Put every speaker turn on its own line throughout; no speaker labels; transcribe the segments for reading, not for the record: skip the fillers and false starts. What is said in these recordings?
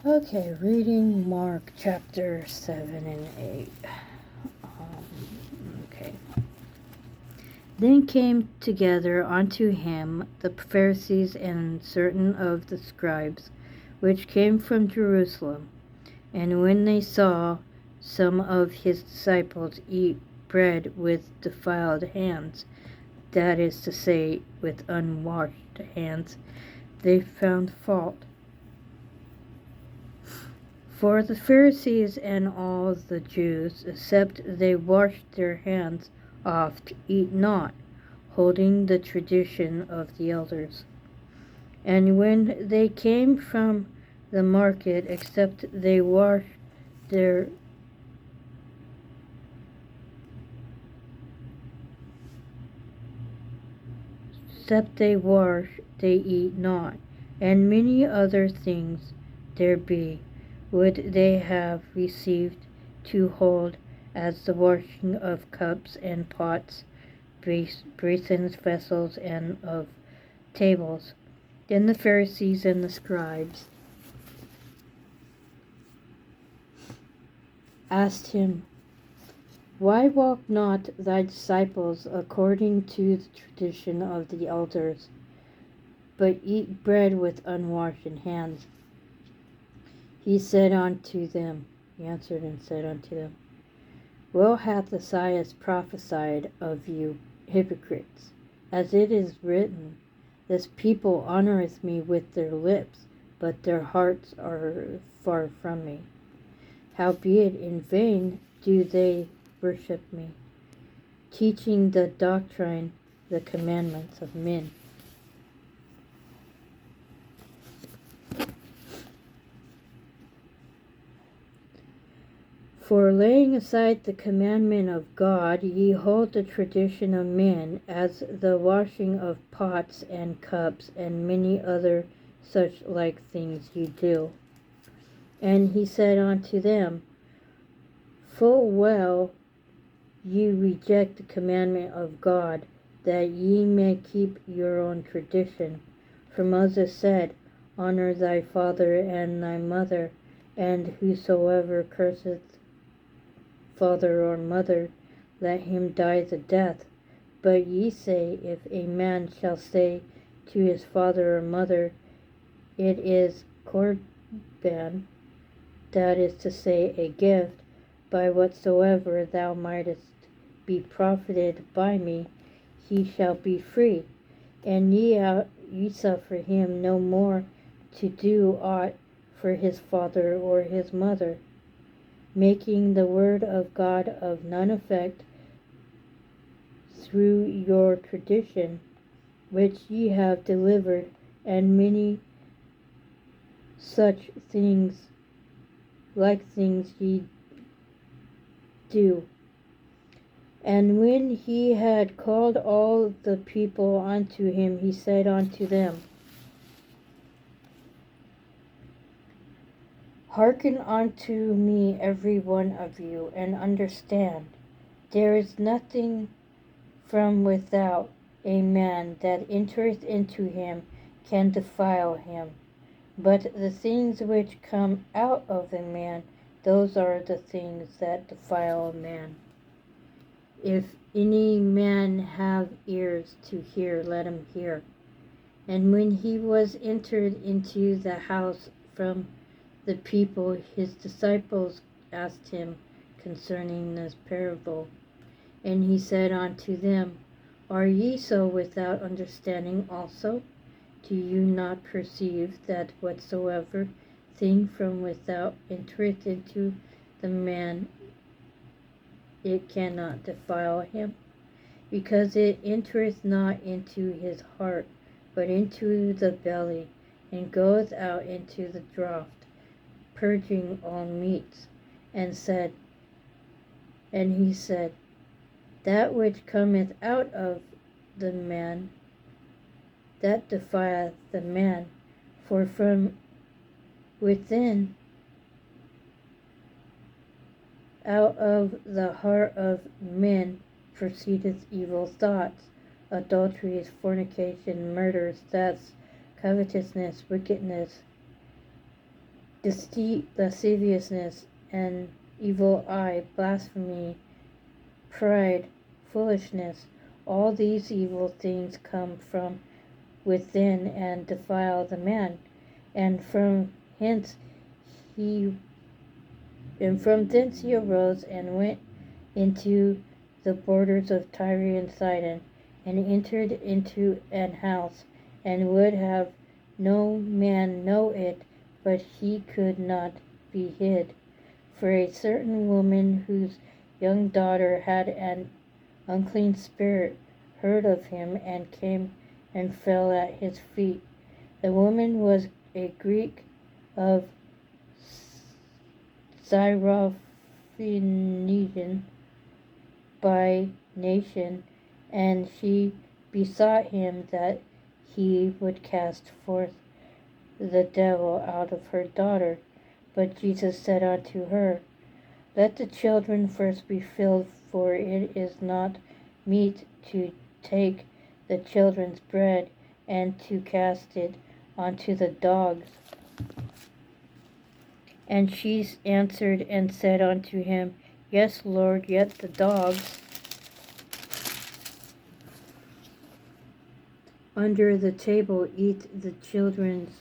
Okay, reading Mark chapter 7 and 8. Okay. Then came together unto him the Pharisees and certain of the scribes, which came from Jerusalem. And when they saw some of his disciples eat bread with defiled hands, that is to say, with unwashed hands, they found fault. For the Pharisees and all the Jews, except they wash their hands oft, eat not, holding the tradition of the elders. And when they came from the market, except they wash, they eat not. And many other things there be, would they have received to hold, as the washing of cups and pots, basins, vessels, and of tables. Then the Pharisees and the scribes asked him, Why walk not thy disciples according to the tradition of the elders, but eat bread with unwashed hands? He answered and said unto them, Well hath Isaiah prophesied of you hypocrites, as it is written, This people honoureth me with their lips, but their hearts are far from me. Howbeit in vain do they worship me, teaching the doctrine, the commandments of men. For laying aside the commandment of God, ye hold the tradition of men, as the washing of pots and cups, and many other such like things ye do. And he said unto them, Full well ye reject the commandment of God, that ye may keep your own tradition. For Moses said, Honour thy father and thy mother, and whosoever curseth father or mother, let him die the death. But ye say, If a man shall say to his father or mother, It is Corban, that is to say, a gift, by whatsoever thou mightest be profited by me, he shall be free. And ye suffer him no more to do aught for his father or his mother, making the word of God of none effect through your tradition, which ye have delivered, and many such things like things ye do. And when he had called all the people unto him, he said unto them, Hearken unto me every one of you, and understand. There is nothing from without a man that entereth into him can defile him, but the things which come out of a man, those are the things that defile a man. If any man have ears to hear, let him hear. And when he was entered into the house from the people, his disciples asked him concerning this parable. And he said unto them, Are ye so without understanding also? Do you not perceive that whatsoever thing from without entereth into the man, it cannot defile him? Because it entereth not into his heart, but into the belly, and goeth out into the draught, purging all meats. And he said, That which cometh out of the man, that defileth the man, for from within, out of the heart of men, proceedeth evil thoughts, adulteries, fornication, murders, thefts, covetousness, wickedness, deceit, lasciviousness, an evil eye, blasphemy, pride, foolishness. All these evil things come from within and defile the man, and from hence he and from thence he arose and went into the borders of Tyre and Sidon, and entered into an house, and would have no man know it, but he could not be hid. For a certain woman whose young daughter had an unclean spirit heard of him, and came and fell at his feet. The woman was a Greek of Syrophoenician by nation, and she besought him that he would cast forth the devil out of her daughter. But Jesus said unto her, Let the children first be filled, for it is not meet to take the children's bread and to cast it unto the dogs. And she answered and said unto him, Yes, Lord, yet the dogs under the table eat of the children's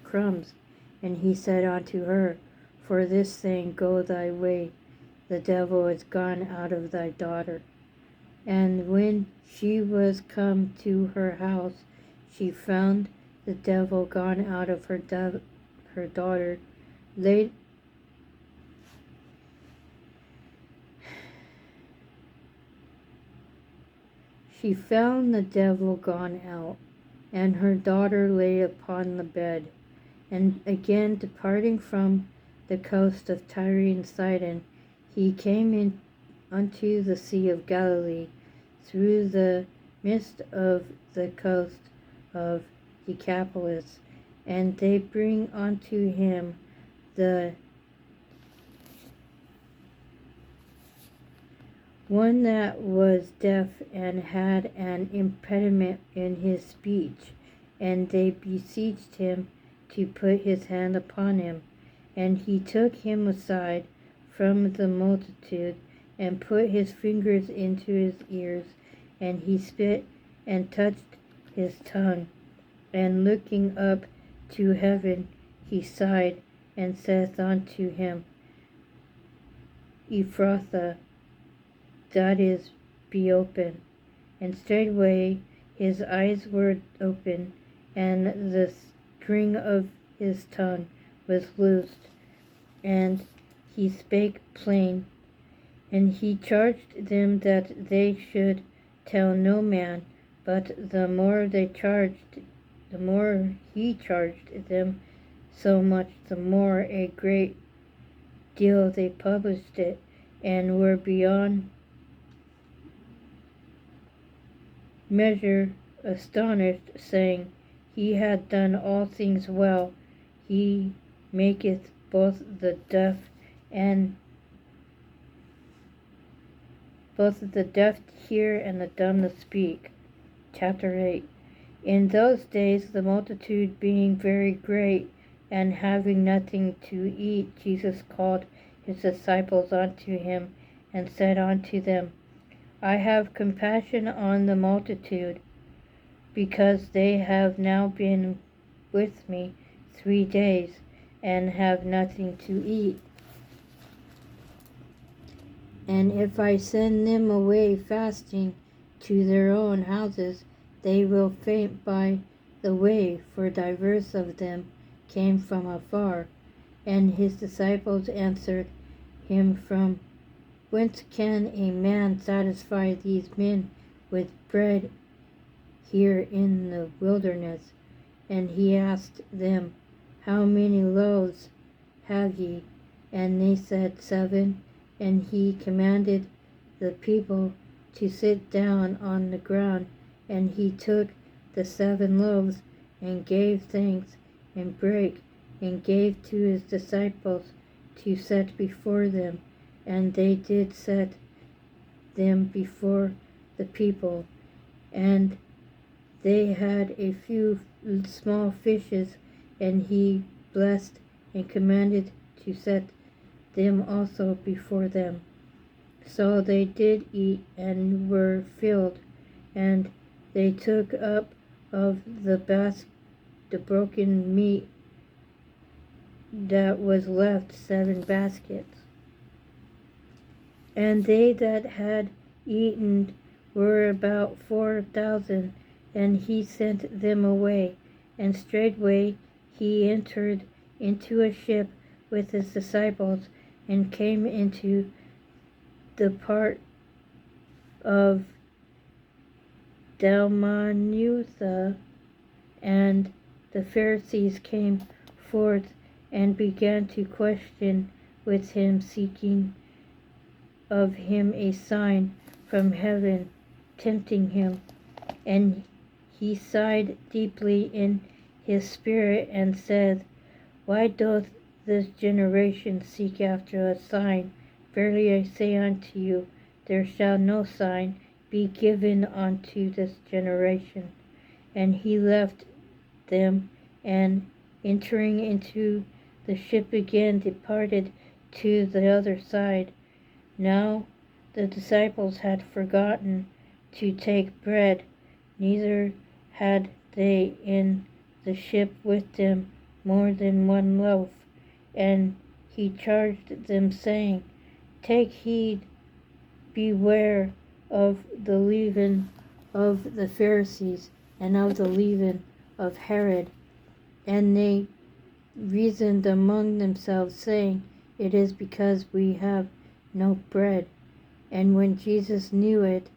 crumbs. And he said unto her, For this thing go thy way, the devil is gone out of thy daughter. And when she was come to her house, she found the devil gone out of her daughter. She found the devil gone out, and her daughter lay upon the bed. And again departing from the coast of Tyre and Sidon, he came in unto the Sea of Galilee, through the midst of the coast of Decapolis. And they bring unto him the one that was deaf and had an impediment in his speech, and they beseeched him to put his hand upon him. And he took him aside from the multitude, and put his fingers into his ears, and he spit and touched his tongue. And looking up to heaven, he sighed, and saith unto him, Ephphatha, that is, be open. And straightway his eyes were open, and the string of his tongue was loosed, and he spake plain. And he charged them that they should tell no man, but the more he charged them, so much the more a great deal they published it, and were beyond measure astonished, saying, He hath done all things well. He maketh both the deaf hear and the dumb to speak. Chapter 8. In those days, the multitude being very great, and having nothing to eat, Jesus called his disciples unto him, and said unto them, I have compassion on the multitude, because they have now been with me 3 days, and have nothing to eat. And if I send them away fasting to their own houses, they will faint by the way, for divers of them came from afar. And his disciples answered him, From whence can a man satisfy these men with bread here in the wilderness? And he asked them, How many loaves have ye? And they said, 7. And he commanded the people to sit down on the ground. And he took the 7 loaves, and gave thanks, and brake, and gave to his disciples to set before them. And they did set them before the people. And they had a few small fishes, and he blessed, and commanded to set them also before them. So they did eat and were filled, and they took up of the broken meat that was left 7 baskets. And they that had eaten were about 4,000, and he sent them away. And straightway he entered into a ship with his disciples, and came into the part of Dalmanutha. And the Pharisees came forth and began to question with him, seeking of him a sign from heaven, tempting him. And he sighed deeply in his spirit, and said, Why doth this generation seek after a sign? Verily I say unto you, there shall no sign be given unto this generation. And he left them, and entering into the ship again, departed to the other side. Now the disciples had forgotten to take bread, neither had they in the ship with them more than 1 loaf. And he charged them, saying, Take heed, beware of the leaven of the Pharisees, and of the leaven of Herod. And they reasoned among themselves, saying, It is because we have no bread. And when Jesus knew it,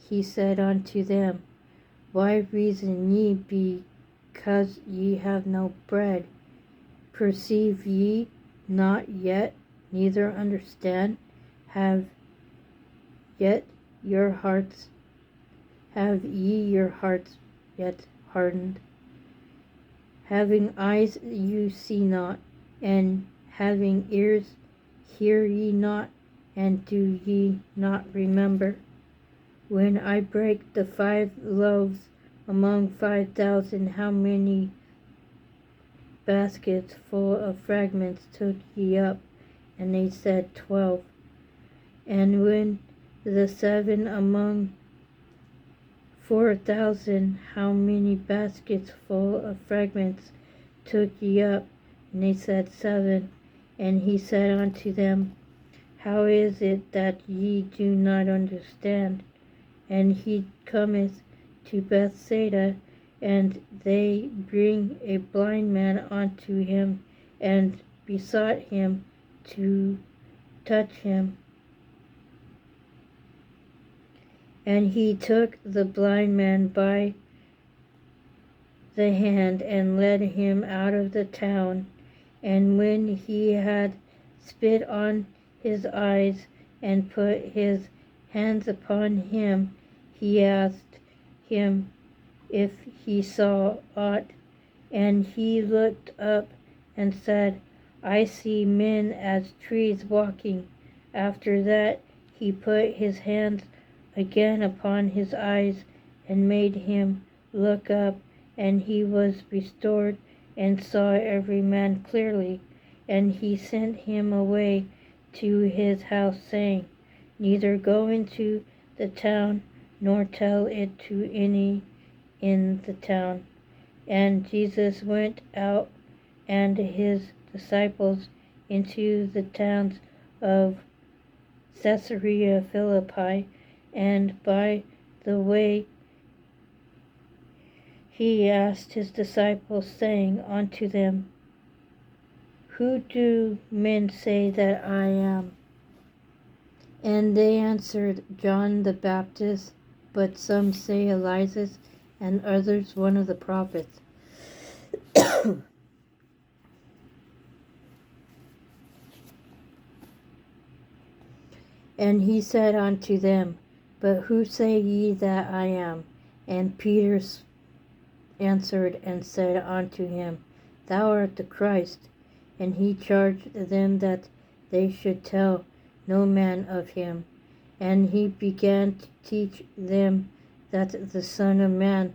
he said unto them, Why reason ye because ye have no bread? Perceive ye not yet, neither understand? Have ye your hearts yet hardened? Having eyes you see not, and having ears hear ye not, and do ye not remember? When I break the 5 loaves among 5,000, how many baskets full of fragments took ye up? And they said, 12. And when the 7 among 4,000, how many baskets full of fragments took ye up? And they said, 7. And he said unto them, How is it that ye do not understand? And he cometh to Bethsaida, and they bring a blind man unto him, and besought him to touch him. And he took the blind man by the hand, and led him out of the town. And when he had spit on his eyes, and put his hands upon him, he asked him if he saw aught. And he looked up and said, I see men as trees walking. After that he put his hands again upon his eyes, and made him look up, and he was restored, and saw every man clearly. And he sent him away to his house, saying, Neither go into the town, nor tell it to any in the town. And Jesus went out, and his disciples, into the towns of Caesarea Philippi. And by the way he asked his disciples, saying unto them, Who do men say that I am? And they answered, John the Baptist, but some say Elias, and others one of the prophets. And he said unto them, But who say ye that I am? And Peter answered and said unto him, Thou art the Christ. And he charged them that they should tell no man of him. And he began to teach them that the Son of Man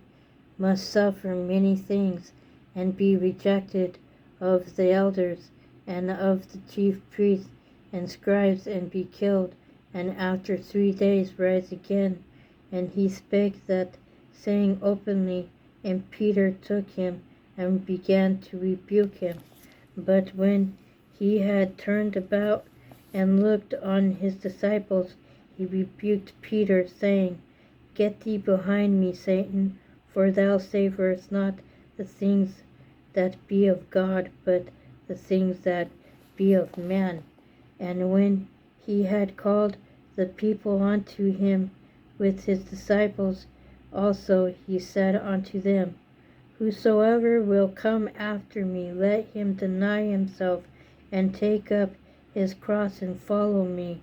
must suffer many things, and be rejected of the elders and of the chief priests and scribes, and be killed, and after 3 days rise again. And he spake that saying openly, and Peter took him and began to rebuke him. But when he had turned about and looked on his disciples, he rebuked Peter, saying, Get thee behind me, Satan, for thou savorest not the things that be of God, but the things that be of man. And when he had called the people unto him with his disciples also, he said unto them, Whosoever will come after me, let him deny himself, and take up his cross, and follow me.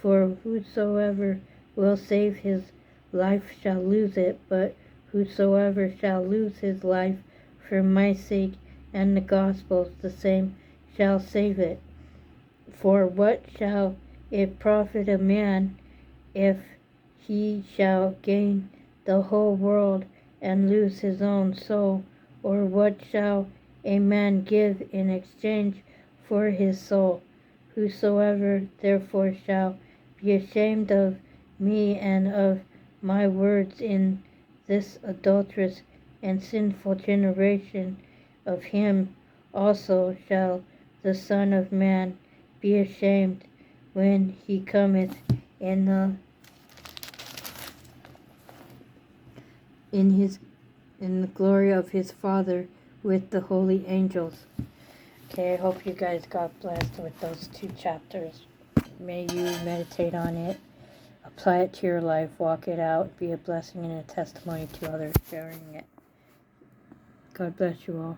For whosoever will save his life shall lose it, but whosoever shall lose his life for my sake and the gospel's, the same shall save it. For what shall it profit a man if he shall gain the whole world and lose his own soul? Or what shall a man give in exchange for his soul? Whosoever therefore shall be ashamed of me and of my words in this adulterous and sinful generation, of him also shall the Son of Man be ashamed when he cometh in the glory of his Father with the holy angels. Okay, I hope you guys got blessed with those 2 chapters. May you meditate on it, apply it to your life, walk it out, be a blessing and a testimony to others sharing it. God bless you all.